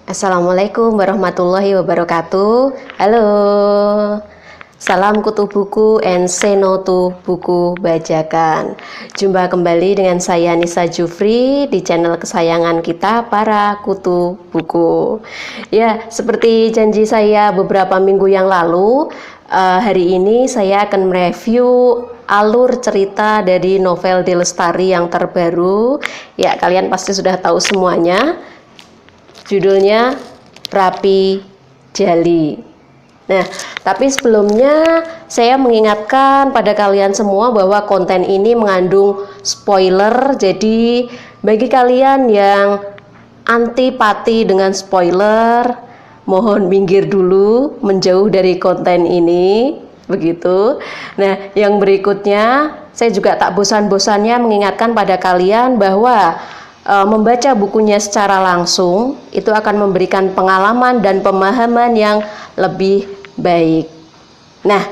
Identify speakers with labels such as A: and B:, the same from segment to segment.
A: Assalamualaikum warahmatullahi wabarakatuh. Halo, salam kutu buku and say no to buku bajakan. Jumpa kembali dengan saya Nisa Jufri di channel kesayangan kita para kutu buku. Ya, seperti janji saya beberapa minggu yang lalu, hari ini saya akan mereview alur cerita dari novel D. Lestari yang terbaru. Ya, kalian pasti sudah tahu semuanya. Judulnya Rapi Jali. Nah, tapi sebelumnya saya mengingatkan pada kalian semua bahwa konten ini mengandung spoiler. Jadi bagi kalian yang antipati dengan spoiler, mohon minggir dulu, menjauh dari konten ini. Begitu. Nah, yang berikutnya saya juga tak bosan-bosannya mengingatkan pada kalian bahwa membaca bukunya secara langsung itu akan memberikan pengalaman dan pemahaman yang lebih baik. Nah,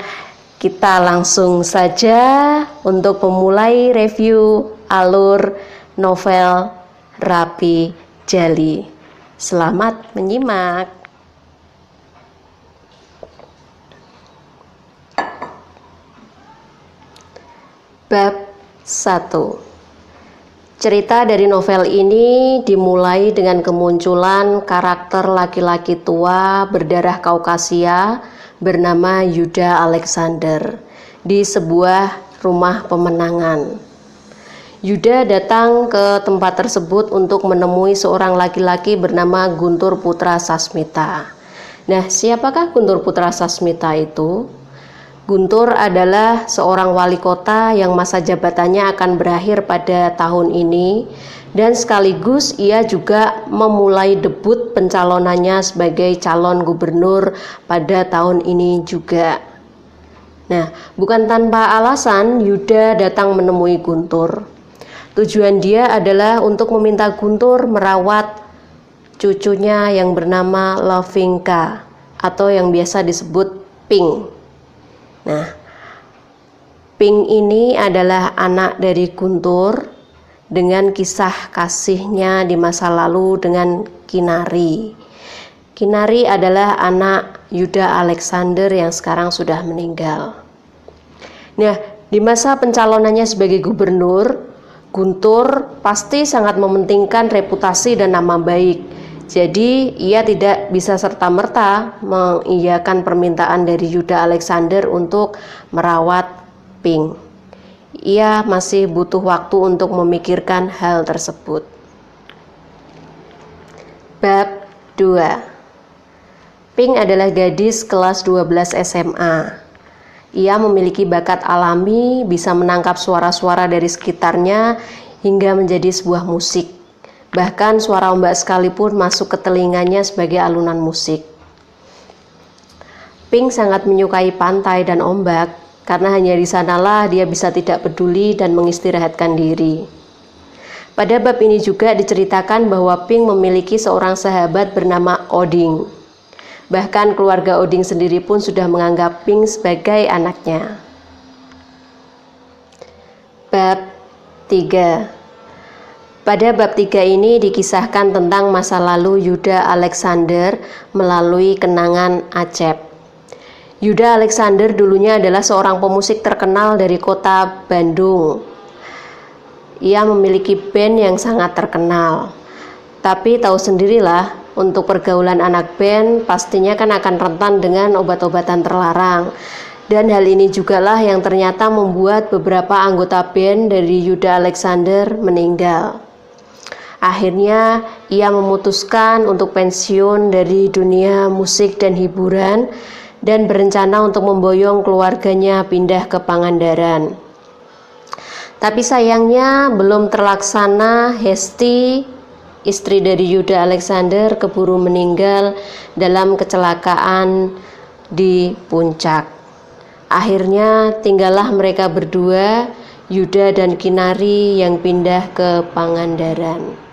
A: kita langsung saja untuk memulai review alur novel Rapi Jali. Selamat menyimak. Bab 1. Cerita dari novel ini dimulai dengan kemunculan karakter laki-laki tua berdarah Kaukasia bernama Yuda Alexander di sebuah rumah pemenangan. Yuda datang ke tempat tersebut untuk menemui seorang laki-laki bernama Guntur Putra Sasmita. Nah, siapakah Guntur Putra Sasmita itu? Guntur adalah seorang wali kota yang masa jabatannya akan berakhir pada tahun ini dan sekaligus ia juga memulai debut pencalonannya sebagai calon gubernur pada tahun ini juga. Nah, bukan tanpa alasan Yuda datang menemui Guntur. Tujuan dia adalah untuk meminta Guntur merawat cucunya yang bernama Lovinka atau yang biasa disebut Pink. Nah, Pink ini adalah anak dari Guntur dengan kisah kasihnya di masa lalu dengan Kinari. Kinari adalah anak Yuda Alexander yang sekarang sudah meninggal. Nah, di masa pencalonannya sebagai gubernur, Guntur pasti sangat mementingkan reputasi dan nama baik. Jadi ia tidak bisa serta-merta mengiyakan permintaan dari Yuda Alexander untuk merawat Pink. Ia masih butuh waktu untuk memikirkan hal tersebut. Bab 2. Pink adalah gadis kelas 12 SMA. Ia memiliki bakat alami, bisa menangkap suara-suara dari sekitarnya hingga menjadi sebuah musik. Bahkan suara ombak sekalipun masuk ke telinganya sebagai alunan musik. Pink sangat menyukai pantai dan ombak karena hanya di sanalah dia bisa tidak peduli dan mengistirahatkan diri. Pada bab ini juga diceritakan bahwa Pink memiliki seorang sahabat bernama Oding. Bahkan keluarga Oding sendiri pun sudah menganggap Pink sebagai anaknya. Bab 3. Pada bab 3 ini dikisahkan tentang masa lalu Yuda Alexander melalui kenangan Acep. Yuda Alexander dulunya adalah seorang pemusik terkenal dari kota Bandung. Ia memiliki band yang sangat terkenal. Tapi tahu sendirilah, untuk pergaulan anak band pastinya kan akan rentan dengan obat-obatan terlarang. Dan hal ini jugalah yang ternyata membuat beberapa anggota band dari Yuda Alexander meninggal. Akhirnya ia memutuskan untuk pensiun dari dunia musik dan hiburan dan berencana untuk memboyong keluarganya pindah ke Pangandaran. Tapi sayangnya belum terlaksana. Hesti, istri dari Yuda Alexander, keburu meninggal dalam kecelakaan di puncak. Akhirnya tinggallah mereka berdua, Yuda dan Kinari, yang pindah ke Pangandaran.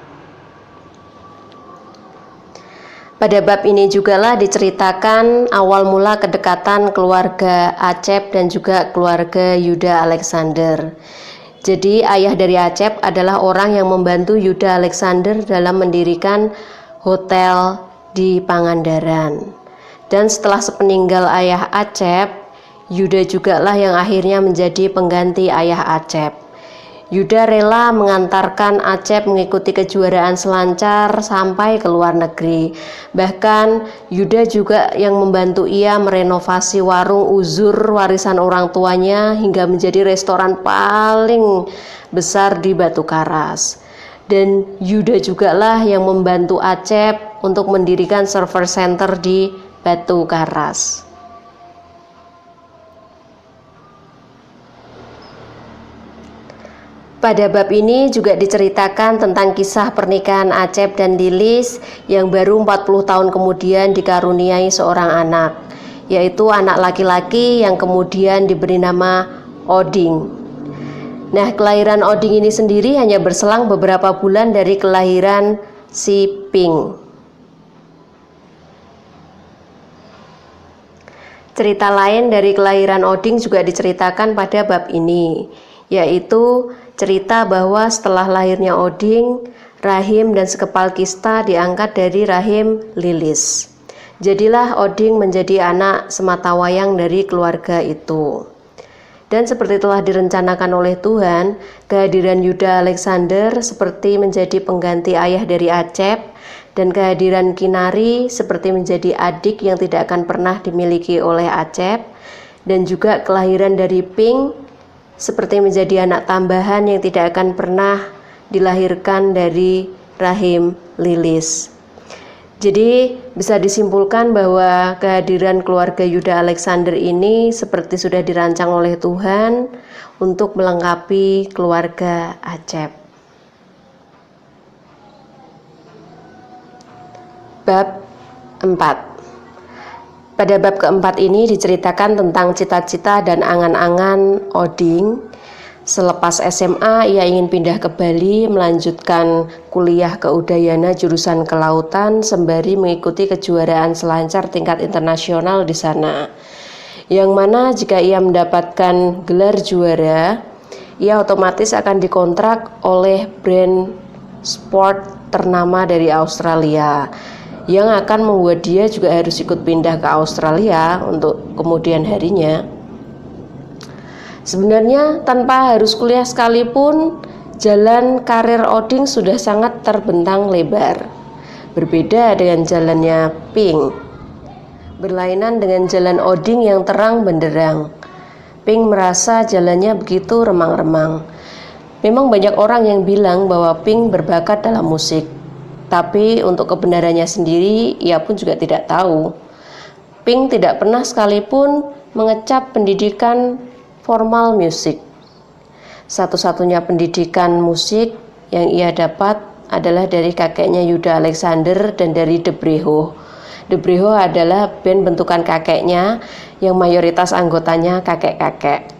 A: Pada bab ini jugalah diceritakan awal mula kedekatan keluarga Acep dan juga keluarga Yuda Alexander. Jadi ayah dari Acep adalah orang yang membantu Yuda Alexander dalam mendirikan hotel di Pangandaran. Dan setelah sepeninggal ayah Acep, Yuda jugalah yang akhirnya menjadi pengganti ayah Acep. Yuda rela mengantarkan Acep mengikuti kejuaraan selancar sampai ke luar negeri. Bahkan Yuda juga yang membantu ia merenovasi warung uzur warisan orang tuanya hingga menjadi restoran paling besar di Batu Karas. Dan Yuda jugalah yang membantu Acep untuk mendirikan server center di Batu Karas. Pada bab ini juga diceritakan tentang kisah pernikahan Acep dan Lilis yang baru 40 tahun kemudian dikaruniai seorang anak, yaitu anak laki-laki yang kemudian diberi nama Oding. Nah, kelahiran Oding ini sendiri hanya berselang beberapa bulan dari kelahiran si Pink. Cerita lain dari kelahiran Oding juga diceritakan pada bab ini, yaitu cerita bahwa setelah lahirnya Oding, rahim dan sekepal kista diangkat dari rahim Lilis. Jadilah Oding menjadi anak sematawayang dari keluarga itu. Dan seperti telah direncanakan oleh Tuhan, kehadiran Yuda Alexander seperti menjadi pengganti ayah dari Acep, dan kehadiran Kinari seperti menjadi adik yang tidak akan pernah dimiliki oleh Acep, dan juga kelahiran dari Pink seperti menjadi anak tambahan yang tidak akan pernah dilahirkan dari rahim Lilis. Jadi bisa disimpulkan bahwa kehadiran keluarga Yuda Alexander ini seperti sudah dirancang oleh Tuhan untuk melengkapi keluarga Acep. Bab 4. Pada bab keempat ini diceritakan tentang cita-cita dan angan-angan Oding. Selepas SMA, ia ingin pindah ke Bali, melanjutkan kuliah ke Udayana jurusan kelautan sembari mengikuti kejuaraan selancar tingkat internasional di sana. Yang mana jika ia mendapatkan gelar juara, ia otomatis akan dikontrak oleh brand sport ternama dari Australia, yang akan membuat dia juga harus ikut pindah ke Australia untuk kemudian harinya. Sebenarnya tanpa harus kuliah sekalipun, jalan karir Oding sudah sangat terbentang lebar. Berbeda dengan jalannya Pink. Berlainan dengan jalan Oding yang terang benderang. Pink merasa jalannya begitu remang-remang. Memang banyak orang yang bilang bahwa Pink berbakat dalam musik. Tapi untuk kebenarannya sendiri, ia pun juga tidak tahu. Pink tidak pernah sekalipun mengecap pendidikan formal musik. Satu-satunya pendidikan musik yang ia dapat adalah dari kakeknya Yuda Alexander dan dari The Breho. The Breho adalah band bentukan kakeknya yang mayoritas anggotanya kakek-kakek.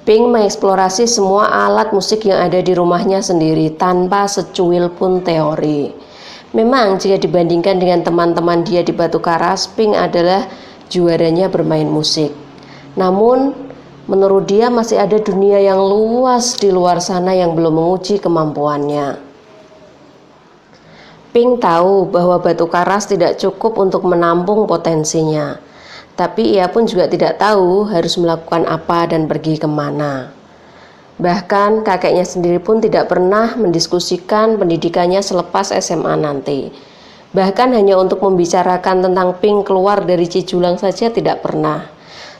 A: Pink mengeksplorasi semua alat musik yang ada di rumahnya sendiri tanpa secuil pun teori. Memang jika dibandingkan dengan teman-teman dia di Batu Karas, Pink adalah juaranya bermain musik. Namun menurut dia masih ada dunia yang luas di luar sana yang belum menguji kemampuannya. Pink tahu bahwa Batu Karas tidak cukup untuk menampung potensinya. Tapi ia pun juga tidak tahu harus melakukan apa dan pergi kemana. Bahkan kakeknya sendiri pun tidak pernah mendiskusikan pendidikannya selepas SMA nanti. Bahkan hanya untuk membicarakan tentang Pink keluar dari Cijulang saja tidak pernah.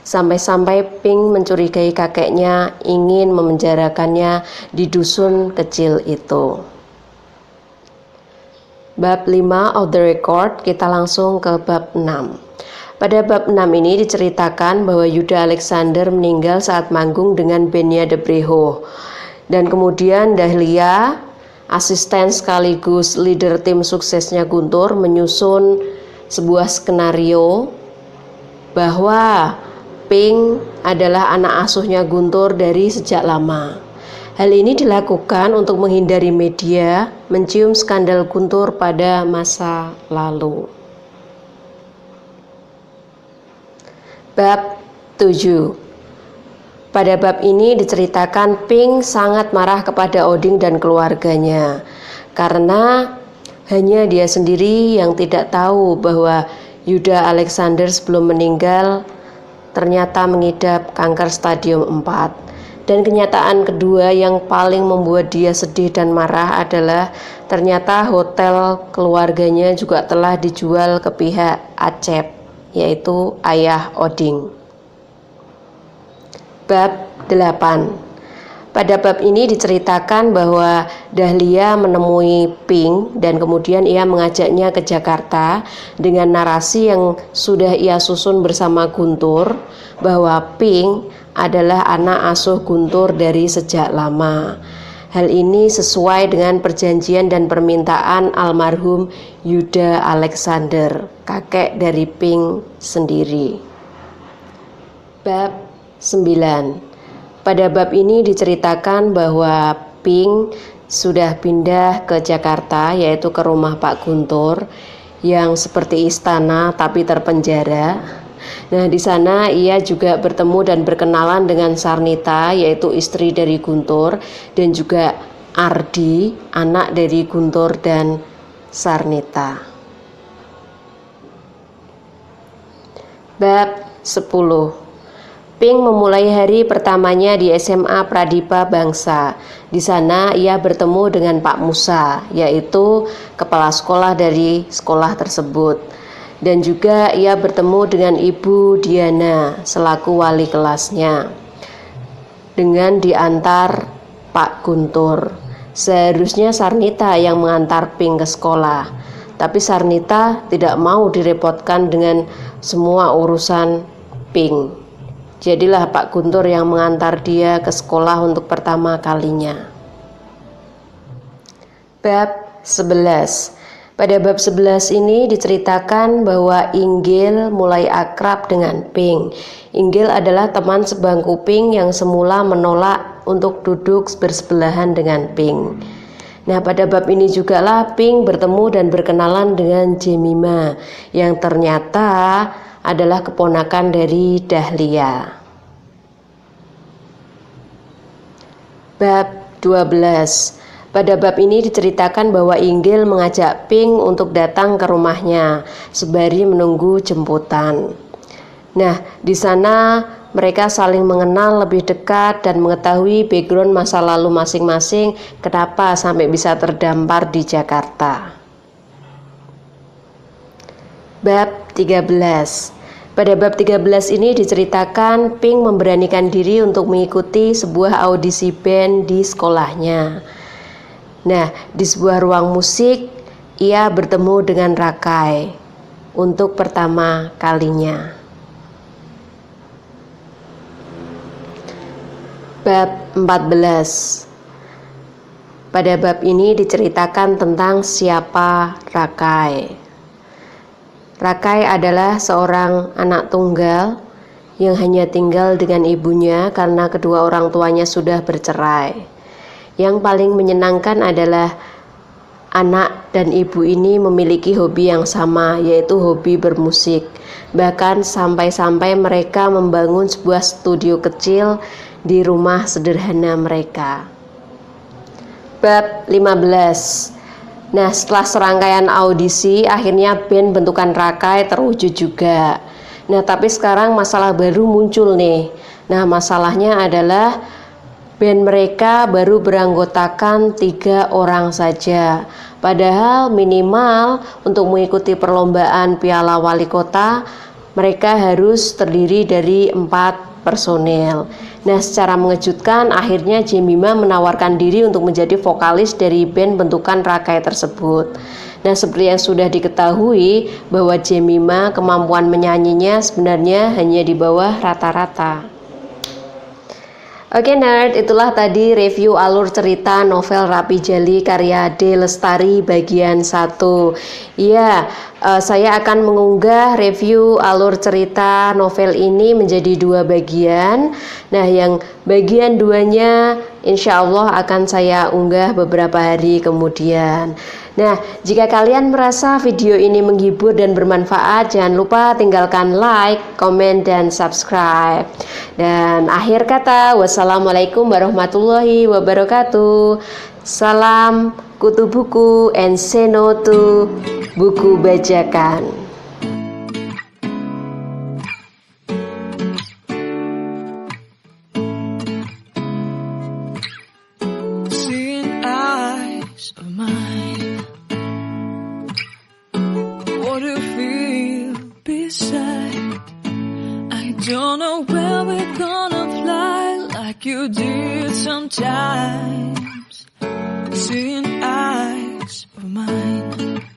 A: Sampai-sampai Pink mencurigai kakeknya ingin memenjarakannya di dusun kecil itu. Bab 5 of the record, kita langsung ke bab 6. Pada bab 6 ini diceritakan bahwa Yuda Alexander meninggal saat manggung dengan bandnya The Breho. Dan kemudian Dahlia, asisten sekaligus leader tim suksesnya Guntur, menyusun sebuah skenario bahwa Pink adalah anak asuhnya Guntur dari sejak lama. Hal ini dilakukan untuk menghindari media mencium skandal Guntur pada masa lalu. Bab 7. Pada bab ini diceritakan Pink sangat marah kepada Oding dan keluarganya karena hanya dia sendiri yang tidak tahu bahwa Yuda Alexander sebelum meninggal ternyata mengidap kanker stadium 4. Dan kenyataan kedua yang paling membuat dia sedih dan marah adalah ternyata hotel keluarganya juga telah dijual ke pihak Acep, yaitu ayah Oding. Bab 8. Pada bab ini diceritakan bahwa Dahlia menemui Pink dan kemudian ia mengajaknya ke Jakarta dengan narasi yang sudah ia susun bersama Guntur, bahwa Pink adalah anak asuh Guntur dari sejak lama. Hal ini sesuai dengan perjanjian dan permintaan almarhum Yuda Alexander, kakek dari Pink sendiri. Bab 9. Pada bab ini diceritakan bahwa Pink sudah pindah ke Jakarta, yaitu ke rumah Pak Guntur yang seperti istana tapi terpenjara. Nah, di sana ia juga bertemu dan berkenalan dengan Sarnita, yaitu istri dari Guntur, dan juga Ardi, anak dari Guntur dan Sarnita. Bab 10. Pink memulai hari pertamanya di SMA Pradipa Bangsa. Di sana ia bertemu dengan Pak Musa, yaitu kepala sekolah dari sekolah tersebut. Dan juga ia bertemu dengan Ibu Diana selaku wali kelasnya. Dengan diantar Pak Guntur. Seharusnya Sarnita yang mengantar Pink ke sekolah, tapi Sarnita tidak mau direpotkan dengan semua urusan Pink. Jadilah Pak Guntur yang mengantar dia ke sekolah untuk pertama kalinya. Bab 11. Pada bab 11 ini diceritakan bahwa Inggil mulai akrab dengan Pink. Inggil adalah teman sebangku Pink yang semula menolak untuk duduk bersebelahan dengan Pink. Nah, pada bab ini jugalah Pink bertemu dan berkenalan dengan Jemima yang ternyata adalah keponakan dari Dahlia. Bab 12. Pada bab ini diceritakan bahwa Inggil mengajak Pink untuk datang ke rumahnya sembari menunggu jemputan. Nah, di sana mereka saling mengenal lebih dekat dan mengetahui background masa lalu masing-masing, kenapa sampai bisa terdampar di Jakarta. Bab 13. Pada bab 13 ini diceritakan Pink memberanikan diri untuk mengikuti sebuah audisi band di sekolahnya. Nah, di sebuah ruang musik, ia bertemu dengan Rakai untuk pertama kalinya. Bab 14. Pada bab ini diceritakan tentang siapa Rakai. Rakai adalah seorang anak tunggal yang hanya tinggal dengan ibunya karena kedua orang tuanya sudah bercerai. Yang paling menyenangkan adalah anak dan ibu ini memiliki hobi yang sama, yaitu hobi bermusik. Bahkan sampai-sampai mereka membangun sebuah studio kecil di rumah sederhana mereka. Bab 15. Nah, setelah serangkaian audisi, akhirnya band bentukan Rakai terwujud juga. Nah, tapi sekarang masalah baru muncul nih. Nah, masalahnya adalah band mereka baru beranggotakan 3 orang saja. Padahal minimal untuk mengikuti perlombaan Piala Wali Kota, mereka harus terdiri dari 4 personel. Nah, secara mengejutkan akhirnya Jemima menawarkan diri untuk menjadi vokalis dari band bentukan Rakai tersebut. Nah, seperti yang sudah diketahui bahwa Jemima kemampuan menyanyinya sebenarnya hanya di bawah rata-rata. Oke nerd, itulah tadi review alur cerita novel Rapi Jali karya D. Lestari bagian 1. Iya, saya akan mengunggah review alur cerita novel ini menjadi 2 bagian. Nah, yang bagian 2-nya insya Allah akan saya unggah beberapa hari kemudian. Nah, jika kalian merasa video ini menghibur dan bermanfaat, jangan lupa tinggalkan like, komen, dan subscribe. Dan akhir kata, wassalamualaikum warahmatullahi wabarakatuh. Salam kutu buku and say no to buku bajakan.
B: Seeing eyes of mine, what do you feel beside? I don't know where we're gonna fly like you did sometimes. Seeing